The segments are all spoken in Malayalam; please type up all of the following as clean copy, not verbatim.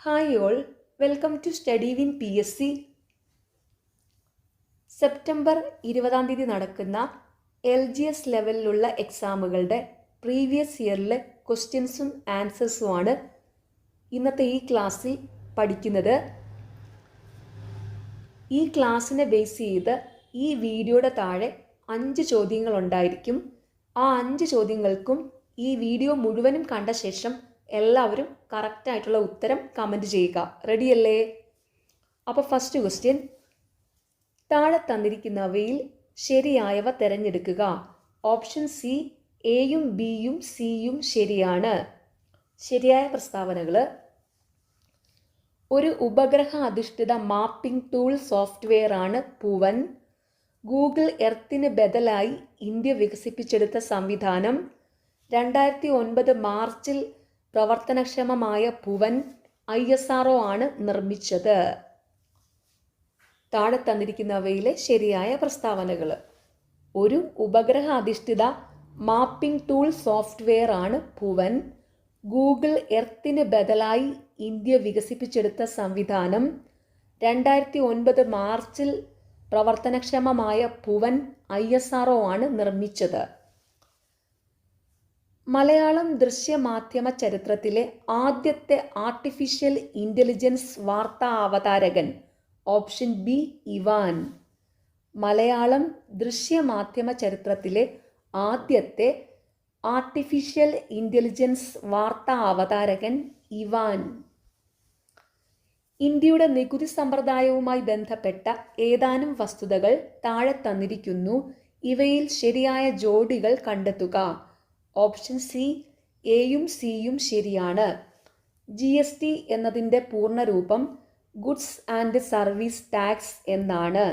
Hi all, welcome to study win PSC. September 20 നടക്കുന്ന LGS ലെവലിലുള്ള എക്സാമുകളുടെ പ്രീവിയസ് ഇയറിലെ ക്വസ്റ്റ്യൻസും ആൻസേഴ്സുമാണ് ഇന്നത്തെ ഈ ക്ലാസ്സിൽ പഠിക്കുന്നത്. ഈ ക്ലാസ്സിനെ ബേസ് ചെയ്ത് ഈ വീഡിയോയുടെ താഴെ 5 ചോദ്യങ്ങൾ ഉണ്ടായിരിക്കും. ആ 5 ചോദ്യങ്ങൾക്കും ഈ വീഡിയോ മുഴുവനും കണ്ട ശേഷം എല്ലാവരും കറക്റ്റായിട്ടുള്ള ഉത്തരം കമൻറ്റ് ചെയ്യുക. റെഡിയല്ലേ? അപ്പോൾ ഫസ്റ്റ് ക്വസ്റ്റ്യൻ, താഴെ തന്നിരിക്കുന്നവയിൽ ശരിയായവ തിരഞ്ഞെടുക്കുക. ഓപ്ഷൻ സി, എയും ബിയും സിയും ശരിയാണ്. ശരിയായ പ്രസ്താവനകൾ: ഒരു ഉപഗ്രഹ അധിഷ്ഠിത മാപ്പിംഗ് ടൂൾ സോഫ്റ്റ്വെയർ ആണ് ഭുവൻ. ഗൂഗിൾ എർത്തിന് ബദലായി ഇന്ത്യ വികസിപ്പിച്ചെടുത്ത സംവിധാനം. 2009 മാർച്ചിൽ പ്രവർത്തനക്ഷമമായ ഭുവൻ ISRO ആണ് നിർമ്മിച്ചത്. താഴെ തന്നിരിക്കുന്നവയിലെ ശരിയായ പ്രസ്താവനകൾ: ഒരു ഉപഗ്രഹ അധിഷ്ഠിത മാപ്പിംഗ് ടൂൾ സോഫ്റ്റ്വെയർ ആണ് ഭുവൻ. ഗൂഗിൾ എർത്തിന് ബദലായി ഇന്ത്യ വികസിപ്പിച്ചെടുത്ത സംവിധാനം. 2009 മാർച്ചിൽ പ്രവർത്തനക്ഷമമായ ഭുവൻ ISRO ആണ് നിർമ്മിച്ചത്. മലയാളം ദൃശ്യമാധ്യമ ചരിത്രത്തിലെ ആദ്യത്തെ ആർട്ടിഫിഷ്യൽ ഇൻ്റലിജൻസ് വാർത്താ അവതാരകൻ. Option B, Ivan. മലയാളം ദൃശ്യമാധ്യമ ചരിത്രത്തിലെ ആദ്യത്തെ ആർട്ടിഫിഷ്യൽ ഇൻ്റലിജൻസ് വാർത്താ അവതാരകൻ ഇവാൻ. ഇന്ത്യയുടെ നികുതി സമ്പ്രദായവുമായി ബന്ധപ്പെട്ട ഏതാനും വസ്തുതകൾ താഴെ തന്നിരിക്കുന്നു. ഇവയിൽ ശരിയായ ജോഡികൾ കണ്ടെത്തുക. ഓപ്ഷൻ സി, എയും സിയും ശരിയാണ്. GST എന്നതിൻ്റെ പൂർണ്ണരൂപം ഗുഡ്സ് ആൻഡ് സർവീസ് ടാക്സ് എന്നാണ്.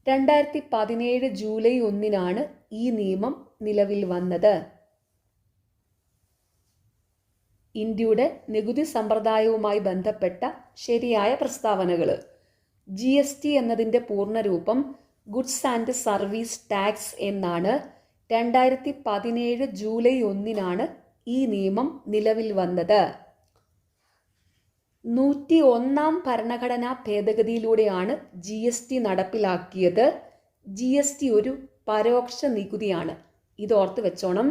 2017 ജൂലൈ 1 ഈ നിയമം നിലവിൽ വന്നത്. ഇന്ത്യയുടെ നികുതി സമ്പ്രദായവുമായി ബന്ധപ്പെട്ട ശരിയായ പ്രസ്താവനകൾ: GST എന്നതിൻ്റെ പൂർണ്ണരൂപം ഗുഡ്സ് ആൻഡ് സർവീസ് ടാക്സ് എന്നാണ്. 2017 ജൂലൈ 1 ഈ നിയമം നിലവിൽ വന്നത്. 101-ാം ഭരണഘടനാ ഭേദഗതിയിലൂടെയാണ് GST നടപ്പിലാക്കിയത്. GST ഒരു പരോക്ഷ നികുതിയാണ്. ഇതോർത്ത് വെച്ചോണം.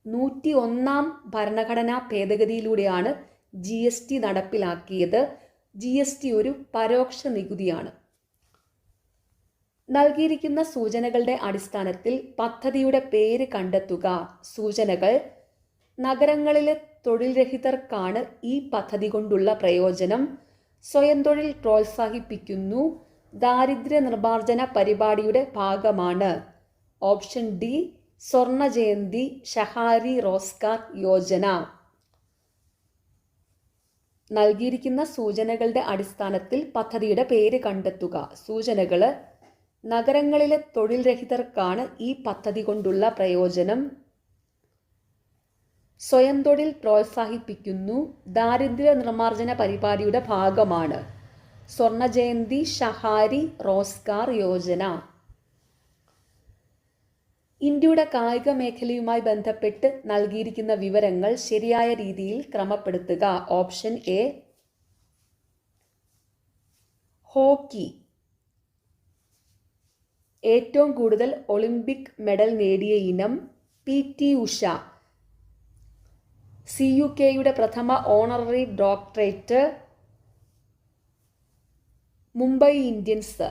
101-ാം ഭരണഘടനാ ഭേദഗതിയിലൂടെയാണ് GST നടപ്പിലാക്കിയത്. GST ഒരു പരോക്ഷ നികുതിയാണ്. നൽകിയിരിക്കുന്ന സൂചനകളുടെ അടിസ്ഥാനത്തിൽ പദ്ധതിയുടെ പേര് കണ്ടെത്തുക. സൂചനകൾ: നഗരങ്ങളിലെ തൊഴിൽ രഹിതർക്കാണ് ഈ പദ്ധതി കൊണ്ടുള്ള പ്രയോജനം. സ്വയം തൊഴിൽ പ്രോത്സാഹിപ്പിക്കുന്നു. ദാരിദ്ര്യ നിർമ്മാർജ്ജന പരിപാടിയുടെ ഭാഗമാണ്. ഓപ്ഷൻ ഡി, സ്വർണ ജയന്തി ഷഹാരി റോസ്ഗാർ യോജന. നൽകിയിരിക്കുന്ന സൂചനകളുടെ അടിസ്ഥാനത്തിൽ പദ്ധതിയുടെ പേര് കണ്ടെത്തുക. സൂചനകൾ: നഗരങ്ങളിലെ തൊഴിൽ രഹിതർക്കാണ് ഈ പദ്ധതി കൊണ്ടുള്ള പ്രയോജനം. സ്വയം തൊഴിൽ പ്രോത്സാഹിപ്പിക്കുന്നു. ദാരിദ്ര്യ നിർമ്മാർജ്ജന പരിപാടിയുടെ ഭാഗമാണ്. സ്വർണ ജയന്തി ഷഹാരി റോസ്ഗാർ യോജന. ഇന്ത്യയുടെ കായിക മേഖലയുമായി ബന്ധപ്പെട്ട് നൽകിയിരിക്കുന്ന വിവരങ്ങൾ ശരിയായ രീതിയിൽ ക്രമപ്പെടുത്തുക. Option A, hockey. ഏറ്റവും കൂടുതൽ ഒളിമ്പിക് മെഡൽ നേടിയ ഇനം PT ഉഷ. CUKയുടെ പ്രഥമ ഓണററി ഡോക്ടറേറ്റ് മുംബൈ ഇന്ത്യൻസ്.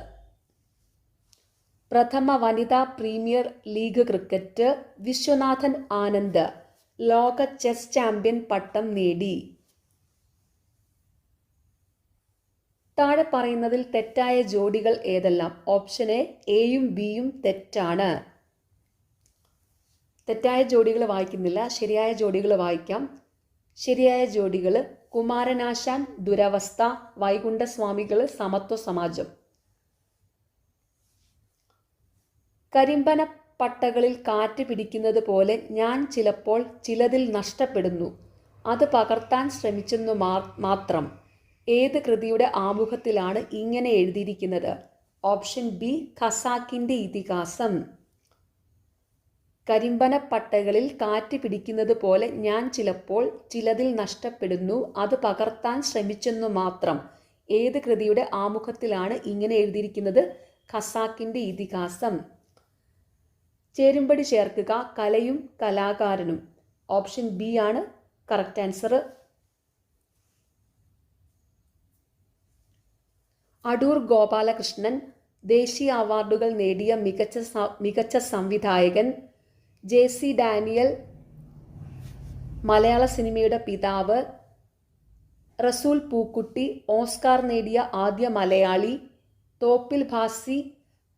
പ്രഥമ വനിതാ premier league cricket Viswanathan Anand ലോക ചെസ് ചാമ്പ്യൻ പട്ടം നേടി. താഴെ പറയുന്നതിൽ തെറ്റായ ജോഡികൾ ഏതെല്ലാം? ഓപ്ഷൻ എ, എയും ബിയും തെറ്റാണ്. തെറ്റായ ജോഡികൾ വായിക്കുന്നില്ല, ശരിയായ ജോഡികൾ വായിക്കാം. ശരിയായ ജോഡികൾ: കുമാരനാശാൻ ദുരവസ്ഥ, വൈകുണ്ഠസ്വാമികൾ സമത്വ സമാജം. കരിമ്പന പട്ടകളിൽ കാറ്റ് പിടിക്കുന്നത് പോലെ ഞാൻ ചിലപ്പോൾ ചിലതിൽ നഷ്ടപ്പെടുന്നു. അത് പകർത്താൻ ശ്രമിച്ചെന്നു മാത്രം. ഏത് കൃതിയുടെ ആമുഖത്തിലാണ് ഇങ്ങനെ എഴുതിയിരിക്കുന്നത്? ഓപ്ഷൻ ബി, ഖസാക്കിൻ്റെ ഇതിഹാസം. കരിമ്പനപ്പട്ടകളിൽ കാറ്റ് പിടിക്കുന്നത് പോലെ ഞാൻ ചിലപ്പോൾ ചിലതിൽ നഷ്ടപ്പെടുന്നു, അത് പകർത്താൻ ശ്രമിച്ചെന്നു മാത്രം. ഏത് കൃതിയുടെ ആമുഖത്തിലാണ് ഇങ്ങനെ എഴുതിയിരിക്കുന്നത്? ഖസാക്കിൻ്റെ ഇതിഹാസം. ചേരുംപടി ചേർക്കുക, കലയും കലാകാരനും. ഓപ്ഷൻ ബി ആണ് കറക്റ്റ് ആൻസർ. അടൂർ ഗോപാലകൃഷ്ണൻ ദേശീയ അവാർഡുകൾ നേടിയ മികച്ച സംവിധായകൻ. JC ഡാനിയൽ മലയാള സിനിമയുടെ പിതാവ്. റസൂൽ പൂക്കുട്ടി ഓസ്കാർ നേടിയ ആദ്യ Malayali. Thoppil Bhasi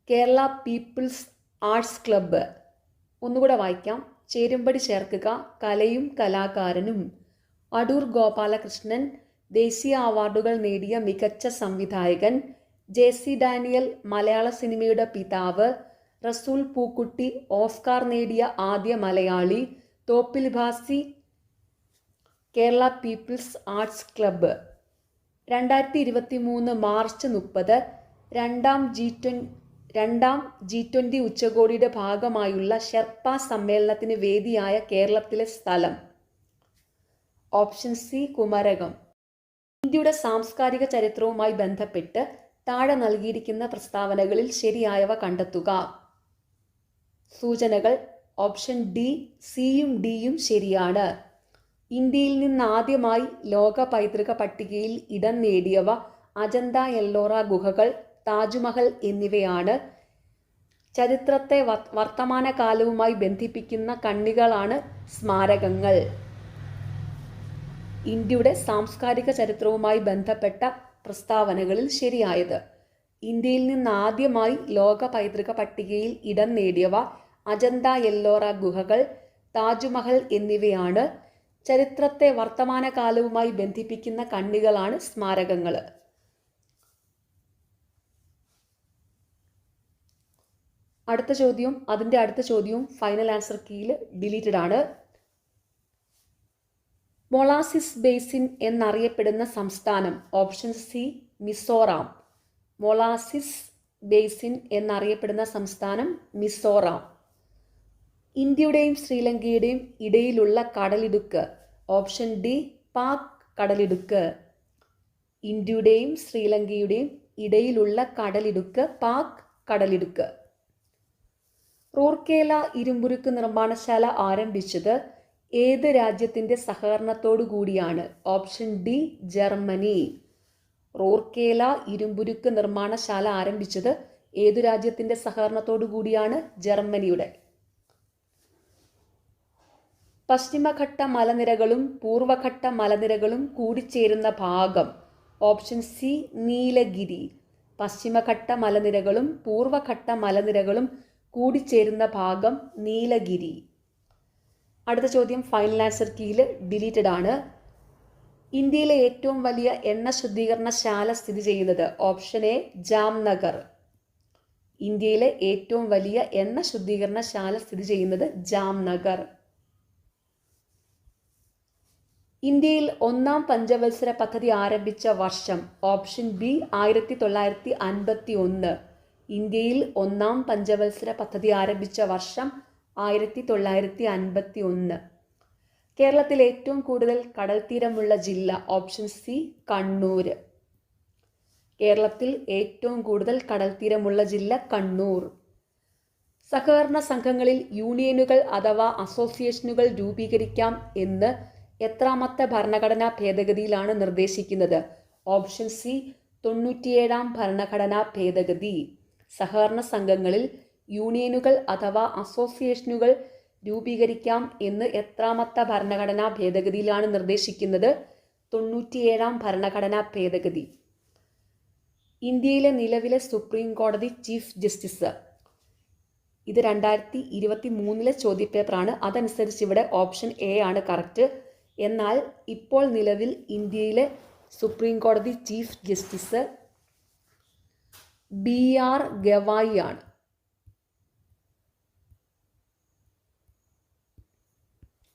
Kerala people's arts club. ഒന്നുകൂടെ വായിക്കാം. ചേരുംപടി ചേർക്കുക, കലയും കലാകാരനും. അടൂർ ഗോപാലകൃഷ്ണൻ ദേശീയ അവാർഡുകൾ നേടിയ മികച്ച സംവിധായകൻ. JC ഡാനിയൽ മലയാള സിനിമയുടെ പിതാവ്. റസൂൽ പൂക്കുട്ടി ഓസ്കാർ നേടിയ ആദ്യ Malayali. Thoppil Bhasi Kerala people's arts club. 2023 March 30 രണ്ടാം G20 ഉച്ചകോടിയുടെ ഭാഗമായുള്ള ഷെർപ്പ സമ്മേളനത്തിന് വേദിയായ കേരളത്തിലെ സ്ഥലം. Option C Kumarakom. ഇന്ത്യയുടെ സാംസ്കാരിക ചരിത്രവുമായി ബന്ധപ്പെട്ട് താഴെ നൽകിയിരിക്കുന്ന പ്രസ്താവനകളിൽ ശരിയായവ കണ്ടെത്തുക. സൂചനകൾ. ഓപ്ഷൻ ഡി, സിയും ഡിയും ശരിയാണ്. ഇന്ത്യയിൽ നിന്നാദ്യമായി ലോക പൈതൃക പട്ടികയിൽ ഇടം നേടിയവ അജന്ത എല്ലോറ ഗുഹകൾ, താജ്മഹൽ എന്നിവയാണ്. ചരിത്രത്തെ വർത്തമാനകാലവുമായി ബന്ധിപ്പിക്കുന്ന കണ്ണികളാണ് സ്മാരകങ്ങൾ. ഇന്ത്യയുടെ സാംസ്കാരിക ചരിത്രവുമായി ബന്ധപ്പെട്ട പ്രസ്താവനകളിൽ ശരിയായത്. ഇന്ത്യയിൽ നിന്നാദ്യമായി ലോക പൈതൃക പട്ടികയിൽ ഇടം നേടിയവ അജന്ത എല്ലോറ ഗുഹകൾ, താജ്മഹൽ എന്നിവയാണ്. ചരിത്രത്തെ വർത്തമാനകാലവുമായി ബന്ധിപ്പിക്കുന്ന കണ്ണികളാണ് സ്മാരകങ്ങൾ. അടുത്ത ചോദ്യവും അടുത്ത ചോദ്യവും ഫൈനൽ ആൻസർ കീയിൽ ഡിലീറ്റഡ് ആണ്. മൊളാസിസ് ബേസിൻ എന്നറിയപ്പെടുന്ന സംസ്ഥാനം. Option C Mizoram. Molasses basin എന്നറിയപ്പെടുന്ന സംസ്ഥാനം മിസോറാം. ഇന്ത്യയുടെയും ശ്രീലങ്കയുടെയും ഇടയിലുള്ള കടലിടുക്ക്. ഓപ്ഷൻ ഡി പാക് കടലിടുക്ക്. ഇന്ത്യയുടെയും ശ്രീലങ്കയുടെയും ഇടയിലുള്ള കടലിടുക്ക് പാക് കടലിടുക്ക്. റൂർക്കേല ഇരുമ്പുരുക്ക് നിർമ്മാണശാല ആരംഭിച്ചത് ഏത് രാജ്യത്തിൻ്റെ സഹകരണത്തോടു കൂടിയാണ്? Option D Germany. റൂർക്കേല ഇരുമ്പുരുക്ക് നിർമ്മാണശാല ആരംഭിച്ചത് ഏതു രാജ്യത്തിൻ്റെ സഹകരണത്തോടു കൂടിയാണ്? ജർമ്മനിയുടെ. പശ്ചിമഘട്ട മലനിരകളും പൂർവഘട്ട മലനിരകളും കൂടിച്ചേരുന്ന ഭാഗം. Option C Nilgiri. പശ്ചിമഘട്ട മലനിരകളും പൂർവഘട്ട മലനിരകളും കൂടിച്ചേരുന്ന ഭാഗം നീലഗിരി. അടുത്ത ചോദ്യം ഫൈനൽ ആൻസർ കീയിൽ ഡിലീറ്റഡ് ആണ്. ഇന്ത്യയിലെ ഏറ്റവും വലിയ എണ്ണ ശുദ്ധീകരണശാല സ്ഥിതി ചെയ്യുന്നത്. Option A Jamnagar. ഇന്ത്യയിലെ ഏറ്റവും വലിയ എണ്ണ ശുദ്ധീകരണശാല സ്ഥിതി ചെയ്യുന്നത് ജാംനഗർ. ഇന്ത്യയിൽ ഒന്നാം പഞ്ചവത്സര പദ്ധതി ആരംഭിച്ച വർഷം. Option B 1951. ഇന്ത്യയിൽ ഒന്നാം പഞ്ചവത്സര പദ്ധതി ആരംഭിച്ച വർഷം 1951. കേരളത്തിൽ ഏറ്റവും കൂടുതൽ കടൽത്തീരമുള്ള ജില്ല. Option C Kannur. കേരളത്തിൽ ഏറ്റവും കൂടുതൽ കടൽത്തീരമുള്ള ജില്ല കണ്ണൂർ. സഹകരണ സംഘങ്ങളിൽ യൂണിയനുകൾ അഥവാ അസോസിയേഷനുകൾ രൂപീകരിക്കാം എന്ന് എത്രാമത്തെ ഭരണഘടനാ ഭേദഗതിയിലാണ് നിർദ്ദേശിക്കുന്നത്? ഓപ്ഷൻ സി 97-ാം ഭരണഘടനാ ഭേദഗതി. സഹകരണ സംഘങ്ങളിൽ യൂണിയനുകൾ അഥവാ അസോസിയേഷനുകൾ രൂപീകരിക്കാം എന്ന് എത്രാമത്തെ ഭരണഘടനാ ഭേദഗതിയിലാണ് നിർദ്ദേശിക്കുന്നത്? 97-ാം ഭരണഘടനാ ഭേദഗതി. ഇന്ത്യയിലെ നിലവിലെ സുപ്രീം കോടതി ചീഫ് ജസ്റ്റിസ്. ഇത് 2023 ചോദ്യപേപ്പറാണ്. അതനുസരിച്ച് ഇവിടെ ഓപ്ഷൻ എ ആണ് കറക്റ്റ്. എന്നാൽ ഇപ്പോൾ നിലവിൽ ഇന്ത്യയിലെ സുപ്രീം കോടതി ചീഫ് ജസ്റ്റിസ് BR ഗവായി ആണ്.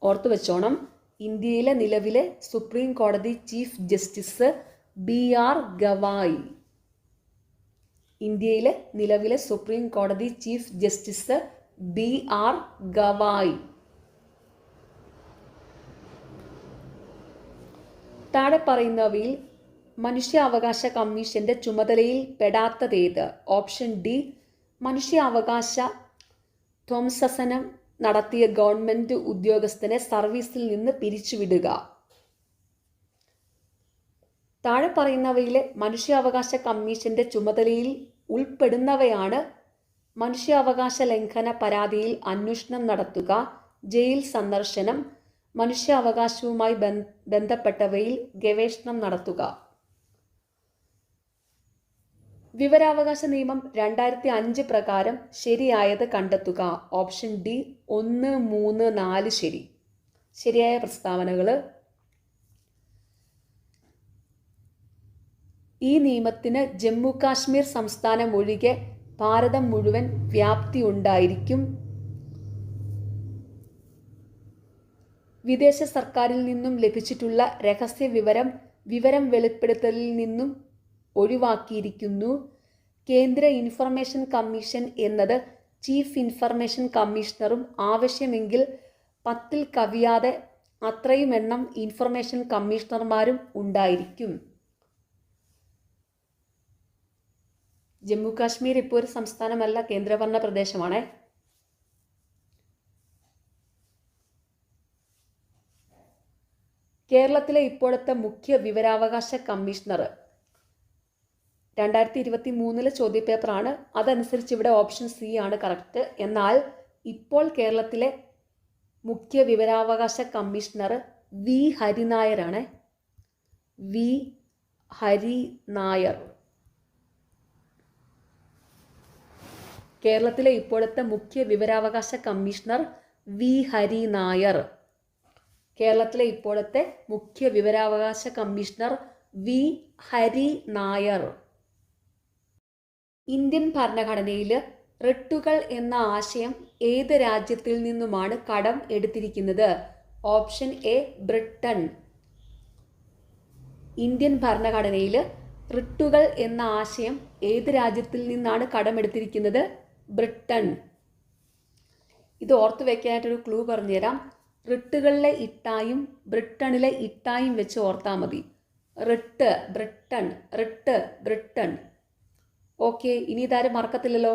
ഓർത്തു വെച്ചോണം, ഇന്ത്യയിലെ നിലവിലെ സുപ്രീം കോടതി ചീഫ് ജസ്റ്റിസ് BR ഗവായി. ഇന്ത്യയിലെ നിലവിലെ സുപ്രീം കോടതി ചീഫ് ജസ്റ്റിസ് BR ഗവായി. താഴെ പറയുന്നവയിൽ മനുഷ്യാവകാശ കമ്മീഷന്റെ ചുമതലയിൽ പെടാത്തതേത്? ഓപ്ഷൻ ഡി മനുഷ്യാവകാശ ധ്വംസനം നടത്തിയ ഗവൺമെന്റ് ഉദ്യോഗസ്ഥനെ സർവീസിൽ നിന്ന് പിരിച്ചുവിടുക. താഴെ പറയുന്നവയിലെ മനുഷ്യാവകാശ കമ്മീഷന്റെ ചുമതലയിൽ ഉൾപ്പെടുന്നവയാണ് മനുഷ്യാവകാശ ലംഘന പരാതിയിൽ അന്വേഷണം നടത്തുക, ജയിൽ സന്ദർശനം, മനുഷ്യാവകാശവുമായി ബന്ധപ്പെട്ടവയിൽ ഗവേഷണം നടത്തുക. വിവരാവകാശ നിയമം 2005 പ്രകാരം ശരിയായത് കണ്ടെത്തുക. ഓപ്ഷൻ ഡി 1, 3, 4 ശരി. ശരിയായ പ്രസ്താവനകൾ: ഈ നിയമത്തിന് ജമ്മു കാശ്മീർ സംസ്ഥാനം ഒഴികെ ഭാരതം മുഴുവൻ വ്യാപ്തി ഉണ്ടായിരിക്കും. വിദേശ സർക്കാരിൽ നിന്നും ലഭിച്ചിട്ടുള്ള രഹസ്യ വിവരം വെളിപ്പെടുത്തലിൽ നിന്നും ഒഴിവാക്കിയിരിക്കുന്നു. കേന്ദ്ര ഇൻഫർമേഷൻ കമ്മീഷൻ എന്നത് ചീഫ് ഇൻഫർമേഷൻ കമ്മീഷണറും ആവശ്യമെങ്കിൽ 10ൽ കവിയാതെ അത്രയും എണ്ണം ഇൻഫർമേഷൻ കമ്മീഷണർമാരും ഉണ്ടായിരിക്കും. ജമ്മു കാശ്മീർ ഇപ്പോൾ ഒരു സംസ്ഥാനമല്ല, കേന്ദ്രഭരണ പ്രദേശമാണ്. കേരളത്തിലെ ഇപ്പോഴത്തെ മുഖ്യ വിവരാവകാശ കമ്മീഷണർ 2023 ചോദ്യപേപ്പറാണ്. അതനുസരിച്ച് ഇവിടെ ഓപ്ഷൻ സി ആണ് കറക്റ്റ്. എന്നാൽ ഇപ്പോൾ കേരളത്തിലെ മുഖ്യ വിവരാവകാശ കമ്മീഷണർ വി ഹരിനായരാണ്. വി ഹരിനായർ. കേരളത്തിലെ ഇപ്പോഴത്തെ മുഖ്യ വിവരാവകാശ കമ്മീഷണർ വി ഹരിനായർ. കേരളത്തിലെ ഇപ്പോഴത്തെ മുഖ്യ വിവരാവകാശ കമ്മീഷണർ വി ഹരിനായർ. ഇന്ത്യൻ ഭരണഘടനയിൽ റിട്ടുകൾ എന്ന ആശയം ഏത് രാജ്യത്തിൽ നിന്നുമാണ് കടം എടുത്തിരിക്കുന്നത്? Option A Britain. ഇന്ത്യൻ ഭരണഘടനയിൽ റിട്ടുകൾ എന്ന ആശയം ഏത് രാജ്യത്തിൽ നിന്നാണ് കടമെടുത്തിരിക്കുന്നത്? ബ്രിട്ടൻ. ഇത് ഓർത്തു വയ്ക്കാനായിട്ടൊരു ക്ലൂ പറഞ്ഞുതരാം. റിട്ടുകളിലെ ഇട്ടായും ബ്രിട്ടനിലെ ഇട്ടായും വെച്ച് ഓർത്താൽ മതി. Writ Britain, writ Britain. Okay, ഇനി ഇതാരും മറക്കത്തില്ലല്ലോ.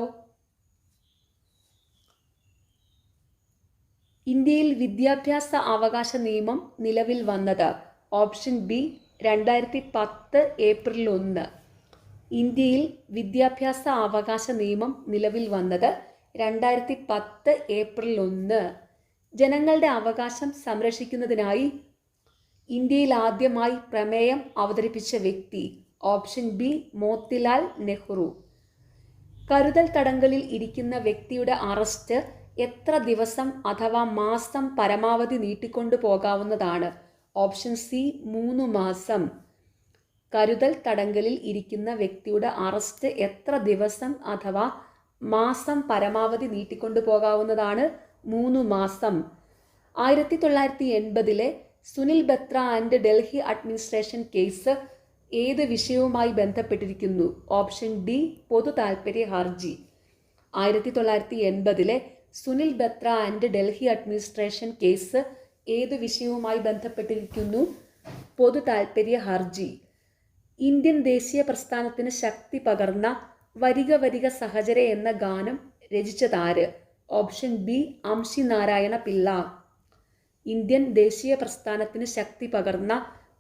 ഇന്ത്യയിൽ വിദ്യാഭ്യാസ അവകാശ നിയമം നിലവിൽ വന്നത്? Option B 2010 April 1. ഇന്ത്യയിൽ വിദ്യാഭ്യാസ അവകാശ നിയമം നിലവിൽ വന്നത് 2010 ഏപ്രിൽ 1. ജനങ്ങളുടെ അവകാശം സംരക്ഷിക്കുന്നതിനായി ഇന്ത്യയിൽ ആദ്യമായി പ്രമേയം അവതരിപ്പിച്ച വ്യക്തി? Option B Motilal Nehru. കരുതൽ തടങ്കലിൽ ഇരിക്കുന്ന വ്യക്തിയുടെ അറസ്റ്റ് എത്ര ദിവസം അഥവാ മാസം പരമാവധി നീട്ടിക്കൊണ്ടു പോകാവുന്നതാണ്? ഓപ്ഷൻ സി 3 മാസം. കരുതൽ തടങ്കലിൽ ഇരിക്കുന്ന വ്യക്തിയുടെ അറസ്റ്റ് എത്ര ദിവസം അഥവാ മാസം പരമാവധി നീട്ടിക്കൊണ്ടു പോകാവുന്നതാണ്? 3 മാസം. 1980 Sunil Batra and Delhi administration case ഏത് വിഷയവുമായി ബന്ധപ്പെട്ടിരിക്കുന്നു? ഓപ്ഷൻ ഡി പൊതു താൽപ്പര്യ ഹർജി. 1980 Sunil Batra and Delhi administration case ഏത് വിഷയവുമായി ബന്ധപ്പെട്ടിരിക്കുന്നു? പൊതു താൽപ്പര്യ ഹർജി. ഇന്ത്യൻ ദേശീയ പ്രസ്ഥാനത്തിന് ശക്തി പകർന്ന വരിക വരിക സഹചരെ എന്ന ഗാനം രചിച്ചതാര്? Option B Amshi Narayana Pillai. Indian ദേശീയ പ്രസ്ഥാനത്തിന് ശക്തി പകർന്ന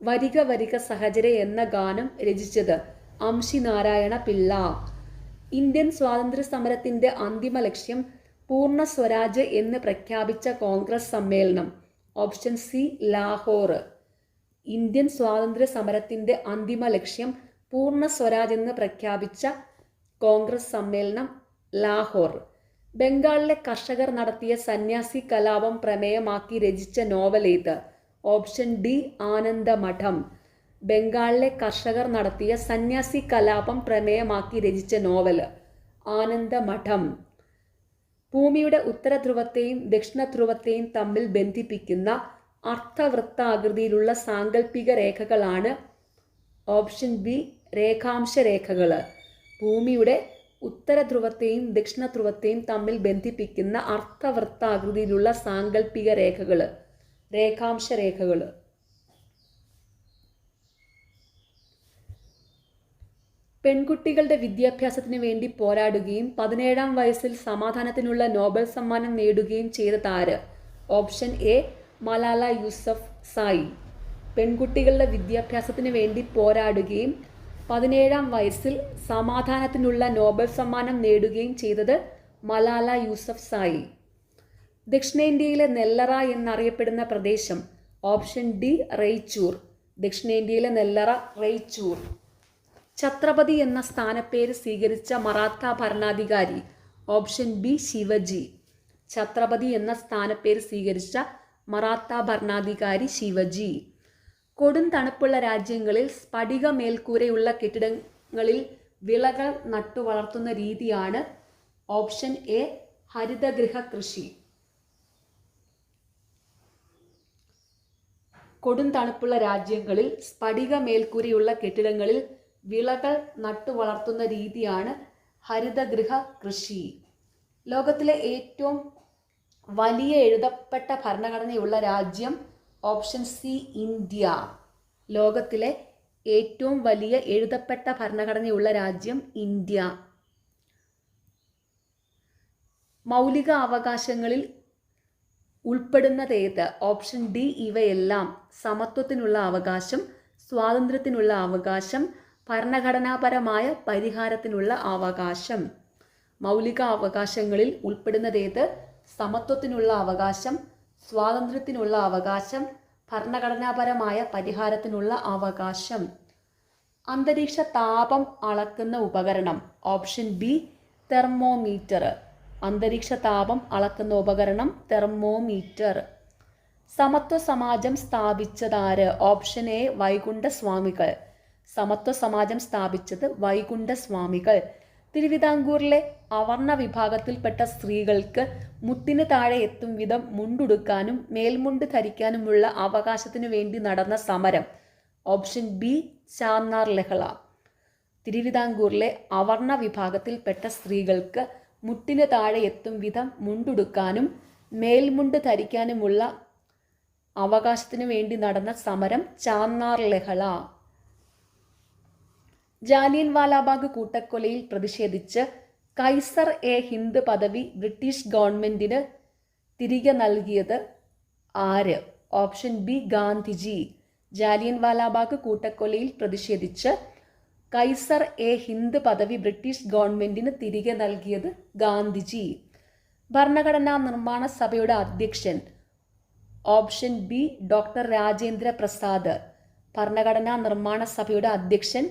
വരിക വരിക സഹചരെ എന്ന ഗാനം രചിച്ചത് അംശി നാരായണ പിള്ള. ഇന്ത്യൻ സ്വാതന്ത്ര്യ സമരത്തിന്റെ അന്തിമ ലക്ഷ്യം പൂർണ്ണ സ്വരാജ് എന്ന് പ്രഖ്യാപിച്ച കോൺഗ്രസ് സമ്മേളനം? Option C Lahore. ഇന്ത്യൻ സ്വാതന്ത്ര്യ സമരത്തിന്റെ അന്തിമ ലക്ഷ്യം പൂർണ്ണ സ്വരാജ് എന്ന് പ്രഖ്യാപിച്ച കോൺഗ്രസ് സമ്മേളനം ലാഹോർ. ബംഗാളിലെ കർഷകർ നടത്തിയ സന്യാസി കലാപം പ്രമേയമാക്കി രചിച്ച നോവൽ ഏത്? Option D Anandamath. ബംഗാളിലെ കർഷകർ നടത്തിയ സന്യാസി കലാപം പ്രമേയമാക്കി രചിച്ച നോവൽ ആനന്ദമഠം. ഭൂമിയുടെ ഉത്തരധ്രുവത്തെയും ദക്ഷിണധ്രുവത്തെയും തമ്മിൽ ബന്ധിപ്പിക്കുന്ന അർദ്ധവൃത്താകൃതിയിലുള്ള സാങ്കല്പിക രേഖകളാണ് ഓപ്ഷൻ ബി രേഖാംശ രേഖകൾ. ഭൂമിയുടെ ഉത്തര ധ്രുവത്തെയും ദക്ഷിണ ധ്രുവത്തെയും തമ്മിൽ ബന്ധിപ്പിക്കുന്ന അർദ്ധവൃത്താകൃതിയിലുള്ള സാങ്കല്പിക രേഖകൾ, രേഖാംശ രേഖകൾ. പെൺകുട്ടികളുടെ വിദ്യാഭ്യാസത്തിന് വേണ്ടി പോരാടുകയും 17-ാം വയസ്സിൽ സമാധാനത്തിനുള്ള നോബൽ സമ്മാനം നേടുകയും ചെയ്ത താര്? Option A Malala Yousafzai. പെൺകുട്ടികളുടെ വിദ്യാഭ്യാസത്തിന് വേണ്ടി പോരാടുകയും 17-ാം വയസ്സിൽ സമാധാനത്തിനുള്ള നോബൽ സമ്മാനം നേടുകയും ചെയ്തത് മലാല യൂസഫ് സായി. ദക്ഷിണേന്ത്യയിലെ നെല്ലറ എന്നറിയപ്പെടുന്ന പ്രദേശം? Option D Raichur. ദക്ഷിണേന്ത്യയിലെ നെല്ലറ റെയ്ച്ചൂർ. ഛത്രപതി എന്ന സ്ഥാനപ്പേര് സ്വീകരിച്ച മറാത്ത ഭരണാധികാരി? Option B Shivaji. ഛത്രപതി എന്ന സ്ഥാനപ്പേര് സ്വീകരിച്ച മറാത്ത ഭരണാധികാരി ശിവജി. കൊടും തണുപ്പുള്ള രാജ്യങ്ങളിൽ സ്ഫടിക മേൽക്കൂരയുള്ള കെട്ടിടങ്ങളിൽ വിളകൾ നട്ടുവളർത്തുന്ന രീതിയാണ്? ഓപ്ഷൻ എ ഹരിതഗൃഹ കൃഷി. കൊടും തണുപ്പുള്ള രാജ്യങ്ങളിൽ സ്ഫടിക മേൽക്കൂരയുള്ള കെട്ടിടങ്ങളിൽ വിളകൾ നട്ടുവളർത്തുന്ന രീതിയാണ് ഹരിതഗൃഹ കൃഷി. ലോകത്തിലെ ഏറ്റവും വലിയ എഴുതപ്പെട്ട ഭരണഘടനയുള്ള രാജ്യം? Option C India. ലോകത്തിലെ ഏറ്റവും വലിയ എഴുതപ്പെട്ട ഭരണഘടനയുള്ള രാജ്യം ഇന്ത്യ. മൗലിക അവകാശങ്ങളിൽ ഉൾപ്പെടുന്നതേത്? ഓപ്ഷൻ ഡി ഇവയെല്ലാം. സമത്വത്തിനുള്ള അവകാശം, സ്വാതന്ത്ര്യത്തിനുള്ള അവകാശം, ഭരണഘടനാപരമായ പരിഹാരത്തിനുള്ള അവകാശം. മൗലിക അവകാശങ്ങളിൽ ഉൾപ്പെടുന്നതേത്? സമത്വത്തിനുള്ള അവകാശം, സ്വാതന്ത്ര്യത്തിനുള്ള അവകാശം, ഭരണഘടനാപരമായ പരിഹാരത്തിനുള്ള അവകാശം. അന്തരീക്ഷ താപം അളക്കുന്ന ഉപകരണം? Option B thermometer. അന്തരീക്ഷ താപം അളക്കുന്ന ഉപകരണം തെർമോമീറ്റർ. സമത്വ സമാജം സ്ഥാപിച്ചതാര്? Option A വൈകുണ്ഠസ്വാമികൾ. സമത്വ സമാജം സ്ഥാപിച്ചത് വൈകുണ്ഠസ്വാമികൾ. തിരുവിതാംകൂറിലെ അവർണ വിഭാഗത്തിൽപ്പെട്ട സ്ത്രീകൾക്ക് മുട്ടിന് താഴെ എത്തും വിധം മുണ്ടുടുക്കാനും മേൽമുണ്ട് ധരിക്കാനുമുള്ള അവകാശത്തിനു വേണ്ടി നടന്ന സമരം? ഓപ്ഷൻ ബി ചാന്നാർ ലഹള. തിരുവിതാംകൂറിലെ അവർണ വിഭാഗത്തിൽപ്പെട്ട സ്ത്രീകൾക്ക് മുട്ടിന് താഴെ എത്തും വിധം മുണ്ടുടുക്കാനും മേൽമുണ്ട് ധരിക്കാനുമുള്ള അവകാശത്തിനു വേണ്ടി നടന്ന സമരം ചാന്നാർ ലഹള. ജാലിയൻ വാലാബാഗ് കൂട്ടക്കൊലയിൽ പ്രതിഷേധിച്ച് കൈസർ എ ഹിന്ദ് പദവി ബ്രിട്ടീഷ് ഗവൺമെന്റിന് തിരികെ നൽകിയത് ആര്? Option B Gandhiji. ജാലിയൻ വാലാബാഗ് കൂട്ടക്കൊലയിൽ പ്രതിഷേധിച്ച് കൈസർ എ ഹിന്ദ് പദവി ബ്രിട്ടീഷ് ഗവൺമെന്റിന് തിരികെ നൽകിയത് ഗാന്ധിജി. ഭരണഘടനാ നിർമ്മാണ സഭയുടെ അധ്യക്ഷൻ? Option B doctor Rajendra Prasad. ഭരണഘടനാ നിർമ്മാണ സഭയുടെ അധ്യക്ഷൻ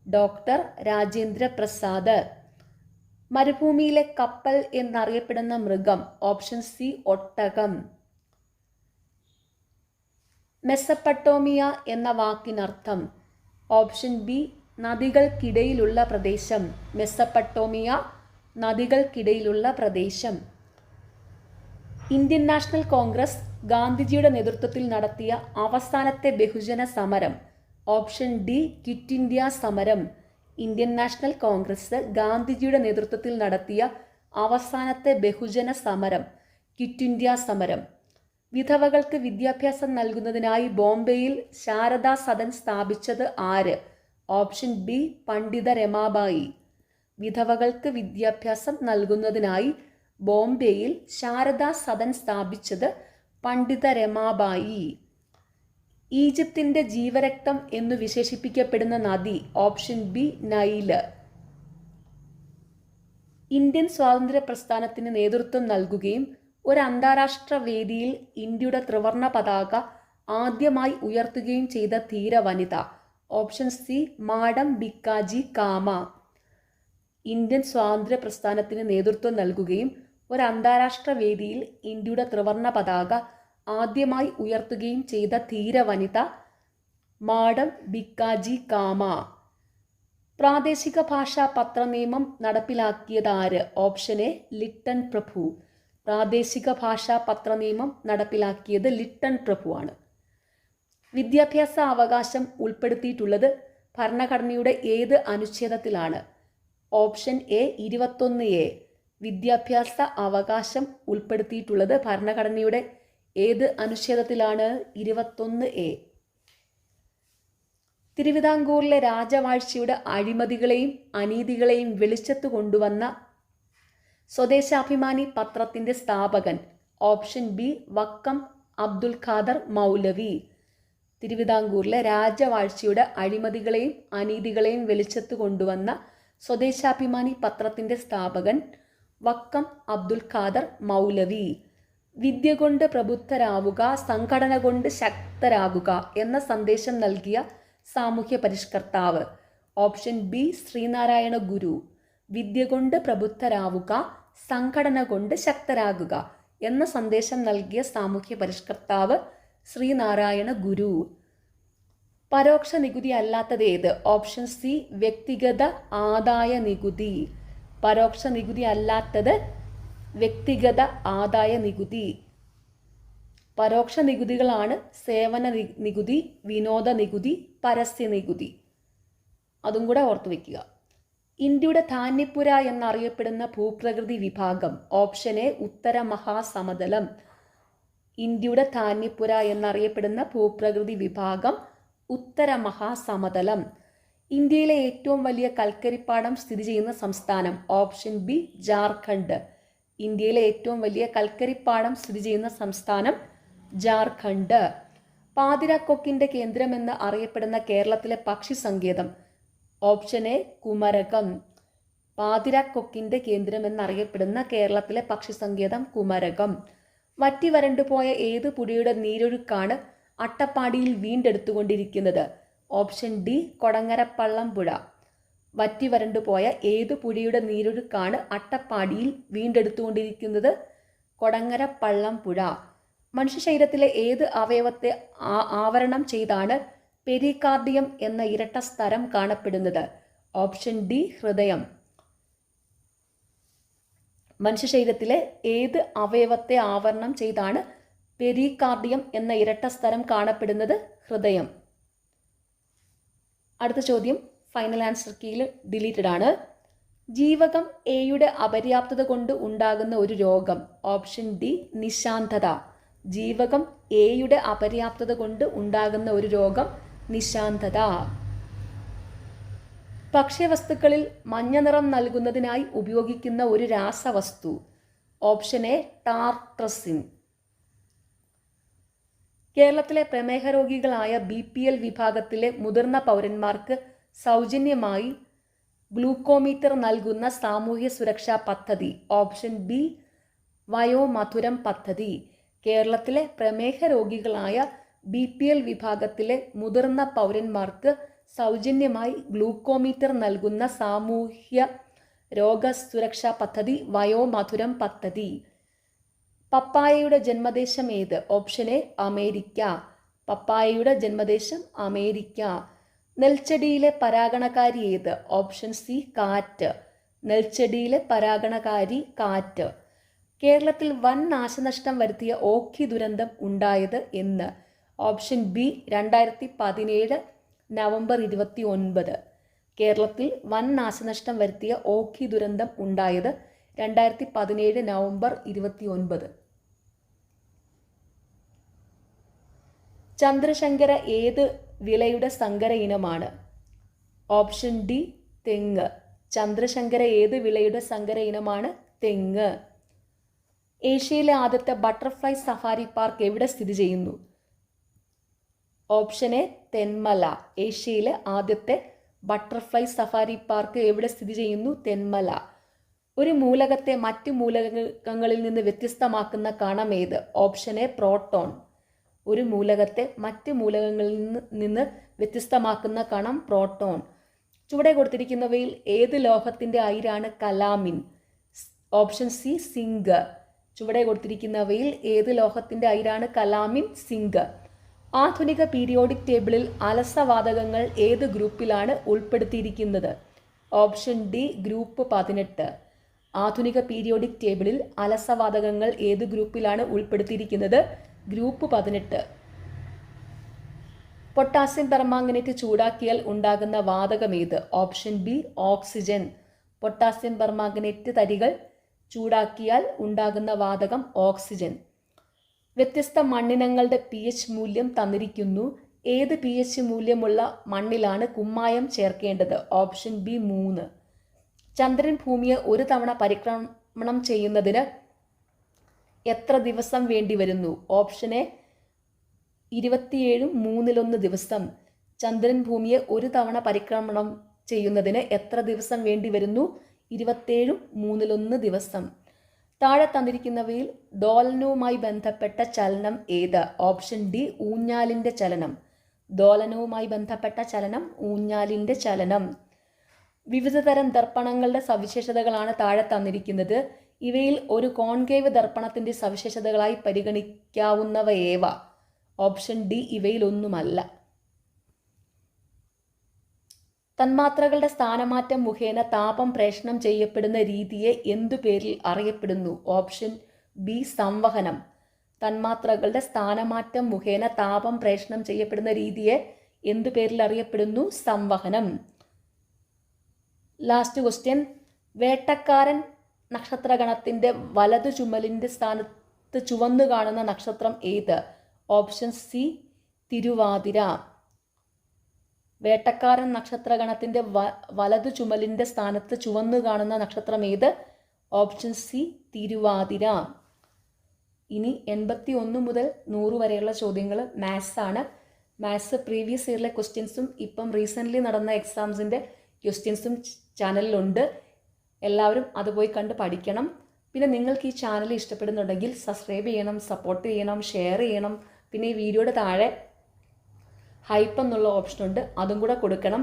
ഡോക്ടർ രാജേന്ദ്ര പ്രസാദ്. മരുഭൂമിയിലെ കപ്പൽ എന്നറിയപ്പെടുന്ന മൃഗം? ഓപ്ഷൻ സി ഒട്ടകം. മെസപ്പട്ടോമിയ എന്ന വാക്കിനർത്ഥം? ഓപ്ഷൻ ബി നദികൾക്കിടയിലുള്ള പ്രദേശം. മെസപ്പട്ടോമിയ നദികൾക്കിടയിലുള്ള പ്രദേശം. ഇന്ത്യൻ നാഷണൽ കോൺഗ്രസ് ഗാന്ധിജിയുടെ നേതൃത്വത്തിൽ നടത്തിയ അവസാനത്തെ ബഹുജന സമരം? ഓപ്ഷൻ ഡി ക്വിറ്റ് ഇന്ത്യ സമരം. ഇന്ത്യൻ നാഷണൽ കോൺഗ്രസ് ഗാന്ധിജിയുടെ നേതൃത്വത്തിൽ നടത്തിയ അവസാനത്തെ ബഹുജന സമരം ക്വിറ്റ് ഇന്ത്യ സമരം. വിധവകൾക്ക് വിദ്യാഭ്യാസം നൽകുന്നതിനായി ബോംബെയിൽ ശാരദാ സദൻ സ്ഥാപിച്ചത് ആര്? ഓപ്ഷൻ ബി പണ്ഡിത രമാബായി. വിധവകൾക്ക് വിദ്യാഭ്യാസം നൽകുന്നതിനായി ബോംബെയിൽ ശാരദാ സദൻ സ്ഥാപിച്ചത് പണ്ഡിത രമാബായി. ഈജിപ്തിൻ്റെ ജീവരക്തം എന്നു വിശേഷിപ്പിക്കപ്പെടുന്ന നദി? Option B Nile. ഇന്ത്യൻ സ്വാതന്ത്ര്യ പ്രസ്ഥാനത്തിന് നേതൃത്വം നൽകുകയും ഒരു അന്താരാഷ്ട്ര വേദിയിൽ ഇന്ത്യയുടെ ത്രിവർണ പതാക ആദ്യമായി ഉയർത്തുകയും ചെയ്ത ധീര വനിത? ഓപ്ഷൻ സി മാഡം ഭിക്കാജി കാമ. ഇന്ത്യൻ സ്വാതന്ത്ര്യ പ്രസ്ഥാനത്തിന് നേതൃത്വം നൽകുകയും ഒരു അന്താരാഷ്ട്ര വേദിയിൽ ഇന്ത്യയുടെ ത്രിവർണ പതാക ആദ്യമായി ഉയർത്തുകയും ചെയ്ത ധീര വനിത മാഡം ഭിക്കാജി കാമ. പ്രാദേശിക ഭാഷാ പത്രനിയമം നടപ്പിലാക്കിയതാര്? ഓപ്ഷൻ എ ലിട്ടൺ പ്രഭു. പ്രാദേശിക ഭാഷാ പത്രനിയമം നടപ്പിലാക്കിയത് ലിട്ടൺ പ്രഭുവാണ്. വിദ്യാഭ്യാസ അവകാശം ഉൾപ്പെടുത്തിയിട്ടുള്ളത് ഭരണഘടനയുടെ ഏത് അനുച്ഛേദത്തിലാണ്? Option A 21A. വിദ്യാഭ്യാസ അവകാശം ഉൾപ്പെടുത്തിയിട്ടുള്ളത് ഭരണഘടനയുടെ ഏത് അനുച്ഛേദത്തിലാണ്? 21A. തിരുവിതാംകൂറിലെ രാജവാഴ്ചയുടെ അഴിമതികളെയും അനീതികളെയും വെളിച്ചത്ത് കൊണ്ടുവന്ന സ്വദേശാഭിമാനി പത്രത്തിന്റെ സ്ഥാപകൻ? ഓപ്ഷൻ ബി വക്കം അബ്ദുൽ ഖാദർ മൗലവി. തിരുവിതാംകൂറിലെ രാജവാഴ്ചയുടെ അഴിമതികളെയും അനീതികളെയും വെളിച്ചത്ത് കൊണ്ടുവന്ന സ്വദേശാഭിമാനി പത്രത്തിന്റെ സ്ഥാപകൻ വക്കം അബ്ദുൽ ഖാദർ മൗലവി. വിദ്യ കൊണ്ട് പ്രബുദ്ധരാവുക, സംഘടന കൊണ്ട് ശക്തരാകുക എന്ന സന്ദേശം നൽകിയ സാമൂഹ്യ പരിഷ്കർത്താവ്? ഓപ്ഷൻ ബി ശ്രീനാരായണ ഗുരു. വിദ്യ കൊണ്ട് പ്രബുദ്ധരാവുക, സംഘടന കൊണ്ട് ശക്തരാകുക എന്ന സന്ദേശം നൽകിയ സാമൂഹ്യ പരിഷ്കർത്താവ് ശ്രീനാരായണ ഗുരു. പരോക്ഷ നികുതി അല്ലാത്തത് ഏത്? ഓപ്ഷൻ സി വ്യക്തിഗത ആദായ നികുതി. പരോക്ഷ നികുതി അല്ലാത്തത് വ്യക്തിഗത ആദായ നികുതി. പരോക്ഷ നികുതികളാണ് സേവന നികുതി, വിനോദ നികുതി, പരസ്യ നികുതി. അതും കൂടെ ഓർത്തു വയ്ക്കുക. ഇന്ത്യയുടെ ധാന്യപ്പുര എന്നറിയപ്പെടുന്ന ഭൂപ്രകൃതി വിഭാഗം? ഓപ്ഷൻ എ ഉത്തര മഹാസമതലം. ഇന്ത്യയുടെ ധാന്യപ്പുര എന്നറിയപ്പെടുന്ന ഭൂപ്രകൃതി വിഭാഗം ഉത്തര മഹാസമതലം. ഇന്ത്യയിലെ ഏറ്റവും വലിയ കൽക്കരിപ്പാടം സ്ഥിതി ചെയ്യുന്ന സംസ്ഥാനം? Option B Jharkhand. ഇന്ത്യയിലെ ഏറ്റവും വലിയ കൽക്കരിപ്പാടം സ്ഥിതി ചെയ്യുന്ന സംസ്ഥാനം ജാർഖണ്ഡ്. പാതിരാക്കൊക്കിന്റെ കേന്ദ്രമെന്ന് അറിയപ്പെടുന്ന കേരളത്തിലെ പക്ഷി സങ്കേതം? Option A Kumarakom. പാതിരാക്കൊക്കിന്റെ കേന്ദ്രം എന്നറിയപ്പെടുന്ന കേരളത്തിലെ പക്ഷി സങ്കേതം കുമരകം. വറ്റി വരണ്ടുപോയ ഏത് പുഴയുടെ നീരൊഴുക്കാണ് അട്ടപ്പാടിയിൽ വീണ്ടെടുത്തുകൊണ്ടിരിക്കുന്നത്? ഓപ്ഷൻ ഡി കൊടങ്ങരപ്പള്ളം പുഴ. വറ്റി വരണ്ടുപോയ ഏത് പുഴയുടെ നീരൊഴുക്കാണ് അട്ടപ്പാടിയിൽ വീണ്ടെടുത്തുകൊണ്ടിരിക്കുന്നത്? കൊടങ്ങരപ്പള്ളം പുഴ. മനുഷ്യ ശരീരത്തിലെ ഏത് അവയവത്തെ ആവരണം ചെയ്താണ് പെരികാർഡിയം എന്ന ഇരട്ട സ്തരം കാണപ്പെടുന്നത്? ഓപ്ഷൻ ഡി ഹൃദയം. മനുഷ്യ ശരീരത്തിലെ ഏത് അവയവത്തെ ആവരണം ചെയ്താണ് പെരികാർഡിയം എന്ന ഇരട്ട സ്തരം കാണപ്പെടുന്നത്? ഹൃദയം. അടുത്ത ചോദ്യം ഫൈനൽ ആൻസർ കീയിൽ ഡിലീറ്റഡ് ആണ്. ജീവകം എയുടെ അപര്യാപ്തത കൊണ്ട് ഉണ്ടാകുന്ന ഒരു രോഗം? ഓപ്ഷൻ ഡി നിശാന്തത. ജീവകം എയുടെ അപര്യാപ്തത കൊണ്ട് ഉണ്ടാകുന്ന ഒരു രോഗം നിശാന്തത. ഭക്ഷ്യവസ്തുക്കളിൽ മഞ്ഞ നിറം നൽകുന്നതിനായി ഉപയോഗിക്കുന്ന ഒരു രാസവസ്തു? Option A tartrazine. കേരളത്തിലെ പ്രമേഹ രോഗികളായ BPL വിഭാഗത്തിലെ മുതിർന്ന പൗരന്മാർക്ക് സൗജന്യമായി ഗ്ലൂക്കോമീറ്റർ നൽകുന്ന സാമൂഹ്യ സുരക്ഷാ പദ്ധതി? ഓപ്ഷൻ ബി വയോമധുരം പദ്ധതി. കേരളത്തിലെ പ്രമേഹ രോഗികളായ BPL വിഭാഗത്തിലെ മുതിർന്ന പൗരന്മാർക്ക് സൗജന്യമായി ഗ്ലൂക്കോമീറ്റർ നൽകുന്ന സാമൂഹ്യ രോഗസുരക്ഷാ പദ്ധതി വയോമധുരം പദ്ധതി. പപ്പായയുടെ ജന്മദേശം ഏത്? Option A America. പപ്പായയുടെ ജന്മദേശം അമേരിക്ക. നെൽച്ചെടിയിലെ പരാഗണകാരി ഏത്? ഓപ്ഷൻ സി കാറ്റ്. നെൽച്ചെടിയിലെ പരാഗണകാരി കാറ്റ്. കേരളത്തിൽ വൻ നാശനഷ്ടം വരുത്തിയ ഓഖി ദുരന്തം ഉണ്ടായത് എന്ന്? Option B 2017 November 29. കേരളത്തിൽ വൻ നാശനഷ്ടം വരുത്തിയ ഓഖി ദുരന്തം ഉണ്ടായത് 2017 നവംബർ 29. ചന്ദ്രശങ്കര ഏത് വിളയുടെ സങ്കര ഇനമാണ്? ഓപ്ഷൻ ഡി തെങ്ങ്. ചന്ദ്രശങ്കര ഏത് വിളയുടെ സങ്കര ഇനമാണ്? തെങ്ങ്. ഏഷ്യയിലെ ആദ്യത്തെ ബട്ടർഫ്ലൈ സഫാരി പാർക്ക് എവിടെ സ്ഥിതി ചെയ്യുന്നു? Option A Thenmala. ഏഷ്യയിലെ ആദ്യത്തെ ബട്ടർഫ്ലൈ സഫാരി പാർക്ക് എവിടെ സ്ഥിതി ചെയ്യുന്നു? തെന്മല. ഒരു മൂലകത്തെ മറ്റ് മൂലകങ്ങളിൽ നിന്ന് വ്യത്യസ്തമാക്കുന്ന കണം ഏത്? Option A proton. ഒരു മൂലകത്തെ മറ്റ് മൂലകങ്ങളിൽ നിന്ന് വ്യത്യസ്തമാക്കുന്ന കണം പ്രോട്ടോൺ. ചുവടെ കൊടുത്തിരിക്കുന്നവയിൽ ഏത് ലോഹത്തിന്റെ അയിരാണ് കലാമിൻ? Option C zinc. ചുവടെ കൊടുത്തിരിക്കുന്നവയിൽ ഏത് ലോഹത്തിന്റെ അയിരാണ് കലാമിൻ? സിങ്ക്. ആധുനിക പീരിയോഡിക് ടേബിളിൽ അലസവാതകങ്ങൾ ഏത് ഗ്രൂപ്പിലാണ് ഉൾപ്പെടുത്തിയിരിക്കുന്നത്? Option D group 18. ആധുനിക പീരിയോഡിക് ടേബിളിൽ അലസവാതകങ്ങൾ ഏത് ഗ്രൂപ്പിലാണ് ഉൾപ്പെടുത്തിയിരിക്കുന്നത്? ഗ്രൂപ്പ് 18. പൊട്ടാസ്യം പെർമാംഗനേറ്റ് ചൂടാക്കിയാൽ ഉണ്ടാകുന്ന വാതകം ഏത്? Option B oxygen. Potassium permanganate തരികൾ ചൂടാക്കിയാൽ ഉണ്ടാകുന്ന വാതകം ഓക്സിജൻ. വ്യത്യസ്ത മണ്ണിനങ്ങളുടെ pH മൂല്യം തന്നിരിക്കുന്നു. ഏത് pH മൂല്യമുള്ള മണ്ണിലാണ് കുമ്മായം ചേർക്കേണ്ടത്? Option B 3. ചന്ദ്രൻ ഭൂമിയെ ഒരു തവണ പരിക്രമണം ചെയ്യുന്നതിന് എത്ര ദിവസം വേണ്ടി വരുന്നു? ഓപ്ഷൻ എ 27 ദിവസം. ചന്ദ്രൻ ഭൂമിയെ ഒരു തവണ പരിക്രമണം ചെയ്യുന്നതിന് എത്ര ദിവസം വേണ്ടി വരുന്നു? 27 ദിവസം. താഴെ തന്നിരിക്കുന്നവയിൽ ദോലനവുമായി ബന്ധപ്പെട്ട ചലനം ഏത്? ഓപ്ഷൻ ഡി ഊഞ്ഞാലിൻ്റെ ചലനം. ദോലനവുമായി ബന്ധപ്പെട്ട ചലനം ഊഞ്ഞാലിൻ്റെ ചലനം. വിവിധതരം ദർപ്പണങ്ങളുടെ സവിശേഷതകളാണ് താഴെ തന്നിരിക്കുന്നത്. ഇവയിൽ ഒരു കോൺകേവ് ദർപ്പണത്തിൻ്റെ സവിശേഷതകളായി പരിഗണിക്കാവുന്നവയേവ? ഓപ്ഷൻ ഡി ഇവയിലൊന്നുമല്ല. തന്മാത്രകളുടെ സ്ഥാനമാറ്റം മുഖേന താപം പ്രേഷണം ചെയ്യപ്പെടുന്ന രീതിയെ എന്തു പേരിൽ അറിയപ്പെടുന്നു? ഓപ്ഷൻ ബി സംവഹനം. തന്മാത്രകളുടെ സ്ഥാനമാറ്റം മുഖേന താപം പ്രേഷണം ചെയ്യപ്പെടുന്ന രീതിയെ എന്തു പേരിൽ അറിയപ്പെടുന്നു? സംവഹനം. Last question. വേട്ടക്കാരൻ നക്ഷത്രഗണത്തിൻ്റെ വലതു ചുമലിൻ്റെ സ്ഥാനത്ത് ചുവന്നു കാണുന്ന നക്ഷത്രം ഏത്? ഓപ്ഷൻ സി തിരുവാതിര. വേട്ടക്കാരൻ നക്ഷത്രഗണത്തിൻ്റെ വലതു ചുമലിൻ്റെ സ്ഥാനത്ത് ചുവന്നു കാണുന്ന നക്ഷത്രം ഏത്? ഓപ്ഷൻ സി തിരുവാതിര. ഇനി 81 മുതൽ 100 വരെയുള്ള ചോദ്യങ്ങൾ മാത്സ് ആണ്. മാത്സ് പ്രീവിയസ് ഇയറിലെ ക്വസ്റ്റ്യൻസും ഇപ്പം റീസെൻ്റ്ലി നടന്ന എക്സാംസിൻ്റെ ക്വസ്റ്റ്യൻസും ചാനലിലുണ്ട്. എല്ലാവരും അത് പോയി കണ്ട് പഠിക്കണം. പിന്നെ നിങ്ങൾക്ക് ഈ ചാനൽ ഇഷ്ടപ്പെടുന്നുണ്ടെങ്കിൽ സബ്സ്ക്രൈബ് ചെയ്യണം, സപ്പോർട്ട് ചെയ്യണം, ഷെയർ ചെയ്യണം. പിന്നെ ഈ വീഡിയോയുടെ താഴെ ഹൈപ്പ് എന്നുള്ള ഓപ്ഷനുണ്ട്, അതും കൂടെ കൊടുക്കണം.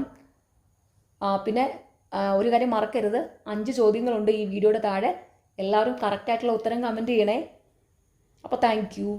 പിന്നെ ഒരു കാര്യം മറക്കരുത്, 5 ചോദ്യങ്ങളുണ്ട് ഈ വീഡിയോയുടെ താഴെ. എല്ലാവരും കറക്റ്റായിട്ടുള്ള ഉത്തരം കമൻറ്റ് ചെയ്യണേ. അപ്പോൾ താങ്ക് യു.